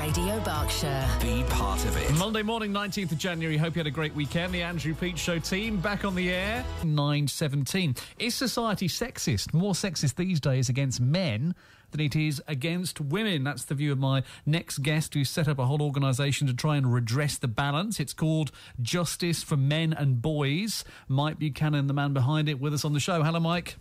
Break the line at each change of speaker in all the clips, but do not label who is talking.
Radio Berkshire.
Be part of it.
Monday morning, 19th of January. Hope you had a great weekend. The Andrew Peach Show team back on the air. 9:17. Is society sexist? More sexist these days against men than it is against women? That's the view of my next guest, who set up a whole organisation to try and redress the balance. It's called Justice for Men and Boys. Mike Buchanan, the man behind it, with us on the show. Hello, Mike.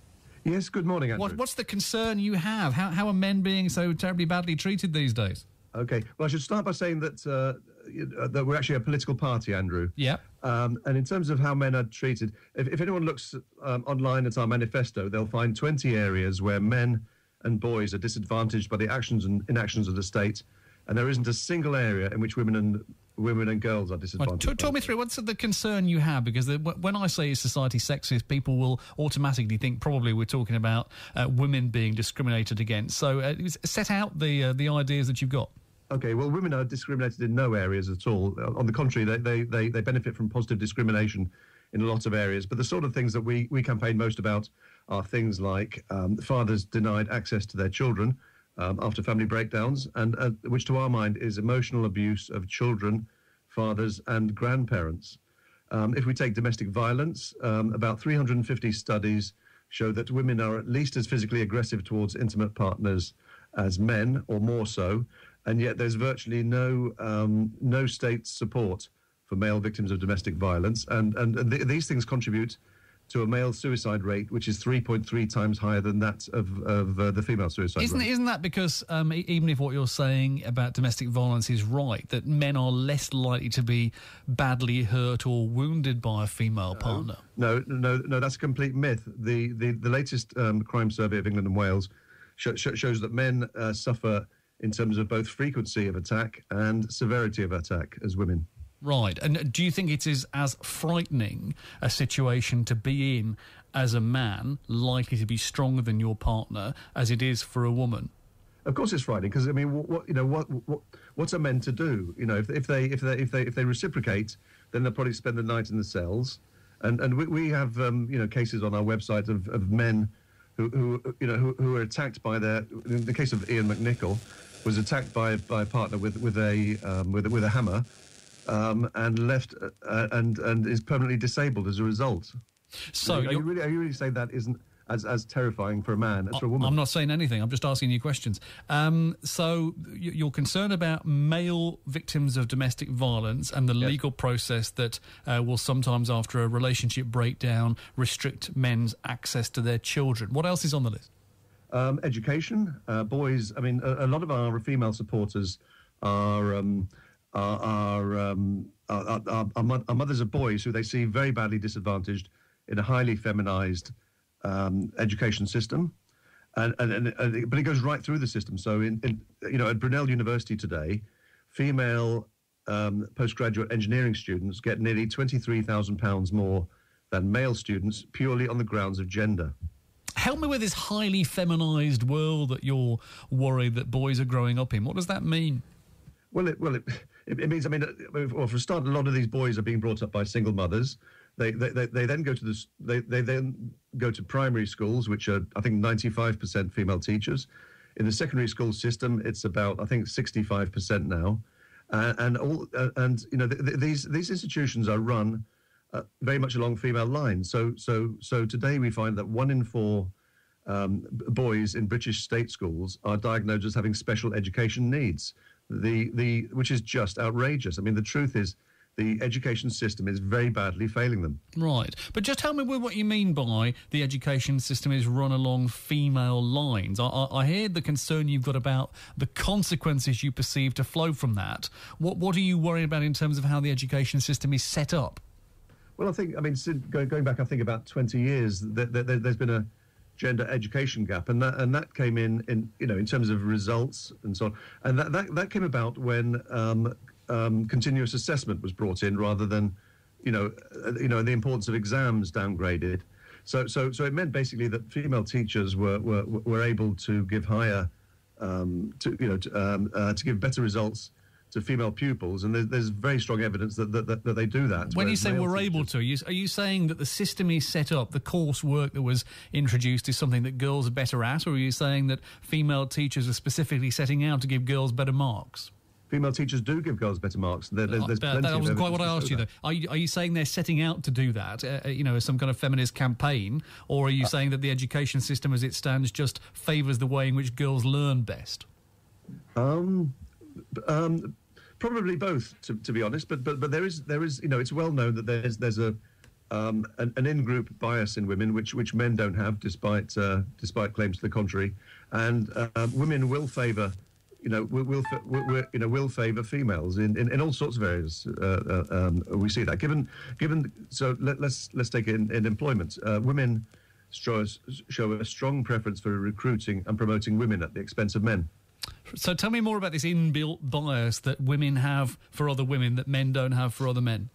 Yes, good morning, Andrew.
What's the concern you have? How are men being so terribly badly treated these days?
Okay, well, I should start by saying that that we're actually a political party, Andrew.
Yeah.
And in terms of how men are treated, if anyone looks online at our manifesto, they'll find 20 areas where men and boys are disadvantaged by the actions and inactions of the state, and there isn't a single area in which women and girls are disadvantaged.
Well, talk me through, what's the concern you have? Because when I say is society sexist, people will automatically think probably we're talking about women being discriminated against. So set out the ideas that you've got.
Okay, well, women are discriminated in no areas at all. On the contrary, they benefit from positive discrimination in lots of areas. But the sort of things that we campaign most about are things like fathers denied access to their children after family breakdowns, and which to our mind is emotional abuse of children, fathers and grandparents. If we take domestic violence, about 350 studies show that women are at least as physically aggressive towards intimate partners as men, or more so, and yet there's virtually no state support for male victims of domestic violence, and these things contribute to a male suicide rate which is 3.3 times higher than that of the female suicide rate.
Isn't that because even if what you're saying about domestic violence is right, that men are less likely to be badly hurt or wounded by a female partner?
No, that's a complete myth. The latest crime survey of England and Wales shows that men suffer in terms of both frequency of attack and severity of attack as women.
Right. And do you think it is as frightening a situation to be in as a man, likely to be stronger than your partner, as it is for a woman?
Of course, it's frightening, because I mean, what's a men to do? You know, if they reciprocate, then they'll probably spend the night in the cells. And we have cases on our website of men who were attacked by their. In the case of Ian McNichol, was attacked by a partner with a hammer. And left and is permanently disabled as a result.
So
are you really saying that isn't as terrifying for a man as for a woman?
I'm not saying anything. I'm just asking you questions. So you're concerned about male victims of domestic violence and the legal process that will sometimes, after a relationship breakdown, restrict men's access to their children. What else is on the list?
Education, boys. I mean, a lot of our female supporters are mothers of boys who they see very badly disadvantaged in a highly feminized education system, but it goes right through the system. So at Brunel University today, female postgraduate engineering students get nearly £23,000 more than male students, purely on the grounds of gender.
Help me with this highly feminized world that you're worried that boys are growing up in. What does that mean?
Well, it means, I mean, well, for a start, a lot of these boys are being brought up by single mothers. They then go to they then go to primary schools, which are, I think, 95% female teachers. In the secondary school system, it's about, I think, 65% now, these institutions are run very much along female lines. So today we find that 1 in 4 boys in British state schools are diagnosed as having special education needs. Which is just outrageous. I mean, the truth is, the education system is very badly failing them. Right.
But just tell me what you mean by the education system is run along female lines. I hear the concern you've got about the consequences you perceive to flow from that. What are you worried about in terms of how the education system is set up?
Well, going back, I think, about 20 years, there's been a gender education gap, and that came in terms of results and so on, and that came about when continuous assessment was brought in rather than the importance of exams downgraded. So it meant basically that female teachers were able to give higher to give better results to female pupils, and there's very strong evidence that they do that.
When you say we're able to, are you saying that the system is set up, the coursework that was introduced is something that girls are better at, or are you saying that female teachers are specifically setting out to give girls better marks?
female teachers do give girls better marks. There's plenty
that
of
wasn't quite
evidence
what I
to
asked
show
you, though.
that.
Are you saying they're setting out to do that, as some kind of feminist campaign, or are you saying that the education system as it stands just favours the way in which girls learn best?
Probably both, to be honest. But there is it's well known that there's an in-group bias in women which men don't have, despite claims to the contrary, and women will favour. Will favour females in all sorts of areas. We see that. So let's take it in employment. Women show a strong preference for recruiting and promoting women at the expense of men.
So tell me more about this inbuilt bias that women have for other women that men don't have for other men.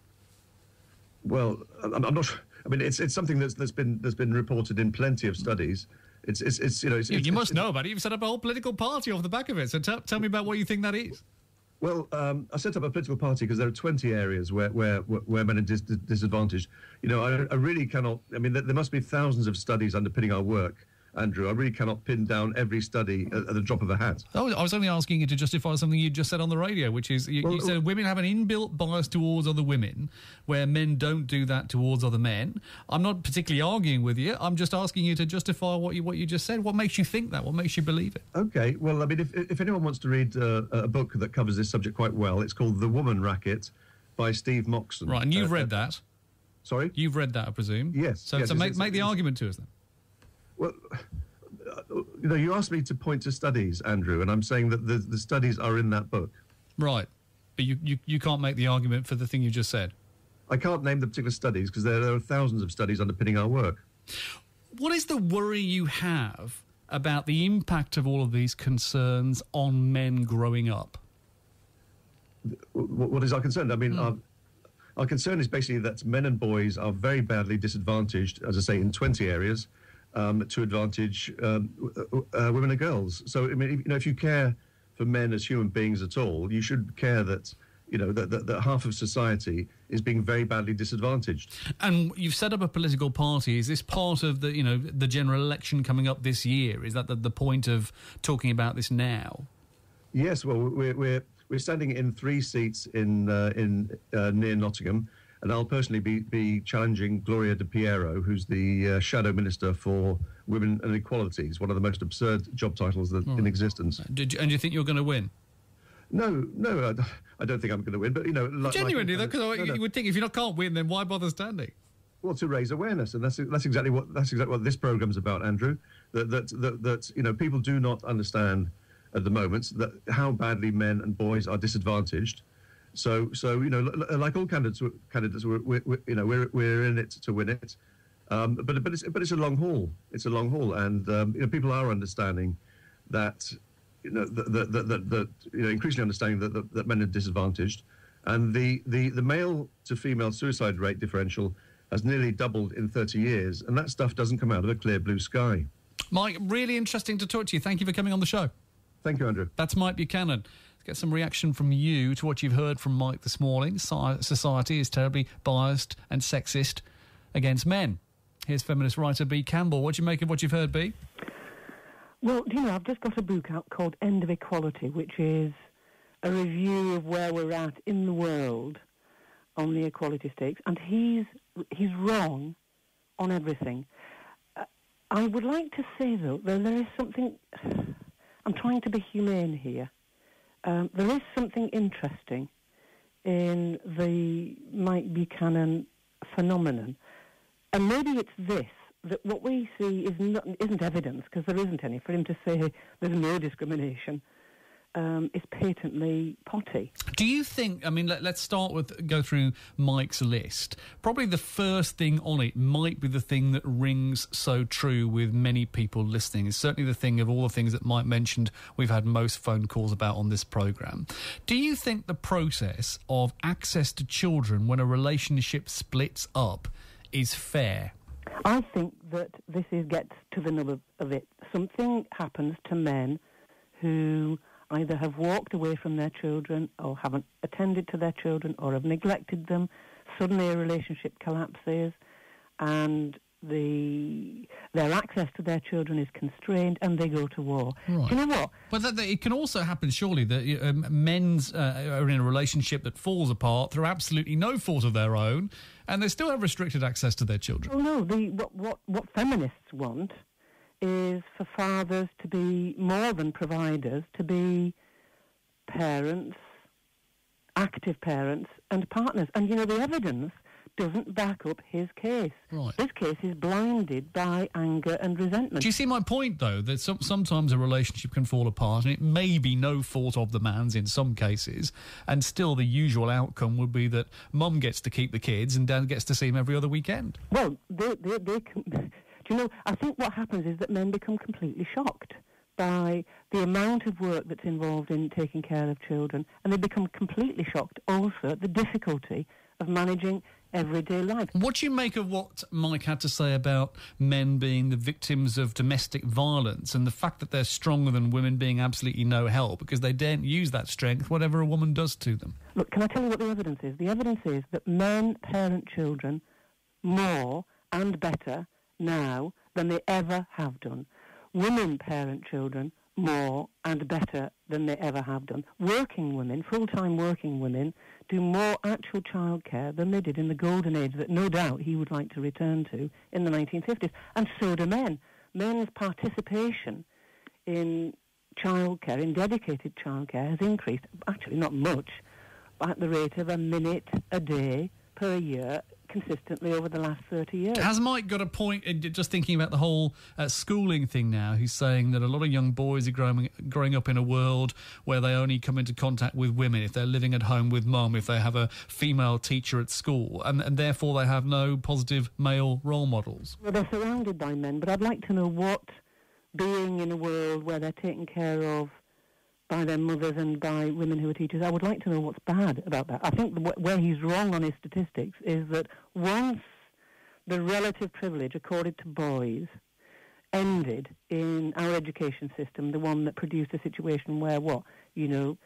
Well, I'm not. I mean, it's something that's been reported in plenty of studies. You
must know about it. You've set up a whole political party off the back of it. So tell me about what you think that is.
Well, I set up a political party because there are 20 areas where men are disadvantaged. I really cannot. I mean, there must be thousands of studies underpinning our work, Andrew. I really cannot pin down every study at the drop of a hat. Oh,
I was only asking you to justify something you just said on the radio, which is you said women have an inbuilt bias towards other women, where men don't do that towards other men. I'm not particularly arguing with you. I'm just asking you to justify what you just said. What makes you think that? What makes you believe it?
Okay. Well, I mean, if anyone wants to read a book that covers this subject quite well, it's called The Woman Racket by Steve Moxon.
Right, and you've read that.
Sorry?
You've read that, I presume.
Yes.
So make the argument to us then.
Well, you asked me to point to studies, Andrew, and I'm saying that the studies are in that book.
Right. But you can't make the argument for the thing you just said.
I can't name the particular studies because there are thousands of studies underpinning our work.
What is the worry you have about the impact of all of these concerns on men growing up?
What is our concern? I mean, our concern is basically that men and boys are very badly disadvantaged, as I say, in 20 areas. To advantage women and girls. So, I mean, if you care for men as human beings at all, you should care that, that half of society is being very badly disadvantaged.
And you've set up a political party. Is this part of the, the general election coming up this year? Is that the point of talking about this now?
Yes. Well, we're standing in 3 seats in near Nottingham. And I'll personally be challenging Gloria De Piero, who's the Shadow Minister for Women and Equality. It's one of the most absurd job titles in existence.
And do you think you're going to win?
No, I don't think I'm going to win. But
genuinely, though, because you would think if you can't win, then why bother standing?
Well, to raise awareness, and that's exactly what this program's about, Andrew. That people do not understand at the moment that how badly men and boys are disadvantaged. So like all candidates, we're in it to win it. But it's a long haul. It's a long haul, and people are understanding that increasingly understanding that men are disadvantaged, and the male to female suicide rate differential has nearly doubled in 30 years, and that stuff doesn't come out of a clear blue sky.
Mike, really interesting to talk to you. Thank you for coming on the show.
Thank you, Andrew.
That's Mike Buchanan. Get some reaction from you to what you've heard from Mike this morning. Society is terribly biased and sexist against men. Here's feminist writer B. Campbell. What do you make of what you've heard, B?
Well, I've just got a book out called End of Equality, which is a review of where we're at in the world on the equality stakes, and he's wrong on everything. I would like to say, though, that there is something... I'm trying to be humane here. There is something interesting in the Mike Buchanan phenomenon. And maybe it's this, that what we see isn't evidence, because there isn't any. For him to say there's no discrimination is patently potty.
Do you think, let's go through Mike's list. Probably the first thing on it might be the thing that rings so true with many people listening. It's certainly the thing of all the things that Mike mentioned we've had most phone calls about on this programme. Do you think the process of access to children when a relationship splits up is fair?
I think that this gets to the nub of it. Something happens to men who either have walked away from their children or haven't attended to their children or have neglected them. Suddenly a relationship collapses and their access to their children is constrained, and they go to war.
Right.
Do you know what?
But it can also happen, surely, that men are in a relationship that falls apart through absolutely no fault of their own, and they still have restricted access to their children.
Oh no, what feminists want is for fathers to be more than providers, to be parents, active parents and partners. And, the evidence doesn't back up his case.
Right.
His case is blinded by anger and resentment.
Do you see my point, though, that sometimes a relationship can fall apart and it may be no fault of the man's in some cases, and still the usual outcome would be that mum gets to keep the kids and dad gets to see him every other weekend?
Well, they can... Do you know, I think what happens is that men become completely shocked by the amount of work that's involved in taking care of children, and they become completely shocked also at the difficulty of managing everyday life.
What do you make of what Mike had to say about men being the victims of domestic violence and the fact that they're stronger than women being absolutely no help because they daren't use that strength whatever a woman does to them?
Look, can I tell you what the evidence is? The evidence is that men parent children more and better now than they ever have done. Women parent children more and better than they ever have done. Working women, full-time working women, do more actual childcare than they did in the golden age that no doubt he would like to return to in the 1950s. And so do men. Men's participation in childcare, in dedicated childcare, has increased, actually not much, but at the rate of a minute a day per year, consistently over the last 30 years.
Has Mike got a point, just thinking about the whole schooling thing now? He's saying that a lot of young boys are growing up in a world where they only come into contact with women if they're living at home with mum, if they have a female teacher at school, and therefore they have no positive male role models.
Well, they're surrounded by men, but I'd like to know what being in a world where they're taken care of by their mothers and by women who are teachers, I would like to know what's bad about that. I think where he's wrong on his statistics is that once the relative privilege accorded to boys ended in our education system, the one that produced a situation where 1%, 2%,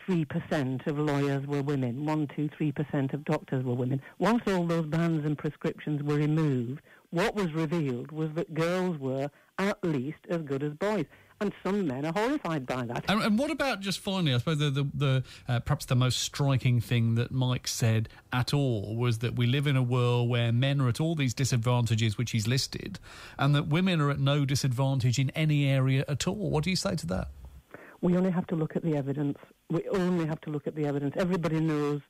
3% of lawyers were women, 1%, 2%, 3% of doctors were women. Once all those bans and prescriptions were removed, what was revealed was that girls were at least as good as boys. And some men are horrified by that.
And what about, just finally, I suppose perhaps the most striking thing that Mike said at all was that we live in a world where men are at all these disadvantages which he's listed, and that women are at no disadvantage in any area at all. What do you say to that?
We only have to look at the evidence. Everybody knows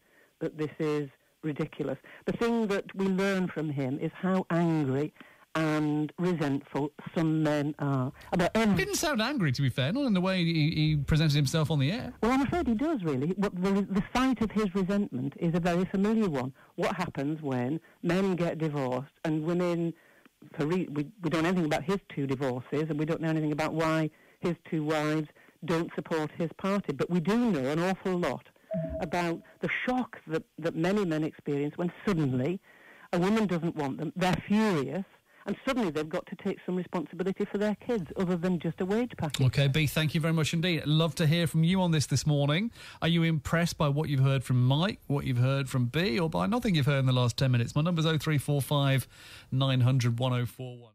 that this is ridiculous. The thing that we learn from him is how angry and resentful some men are about everything.
He didn't sound angry, to be fair, not in the way he presented himself on the air.
Well, I'm afraid he does, really. The site of his resentment is a very familiar one. What happens when men get divorced and women... we don't know anything about his 2 divorces, and we don't know anything about why his 2 wives don't support his party, but we do know an awful lot about the shock that many men experience when suddenly a woman doesn't want them, they're furious, and suddenly they've got to take some responsibility for their kids other than just a wage package. OK,
B, thank you very much indeed. Love to hear from you on this morning. Are you impressed by what you've heard from Mike, what you've heard from B, or by nothing you've heard in the last 10 minutes? My number's 0345 900 1041.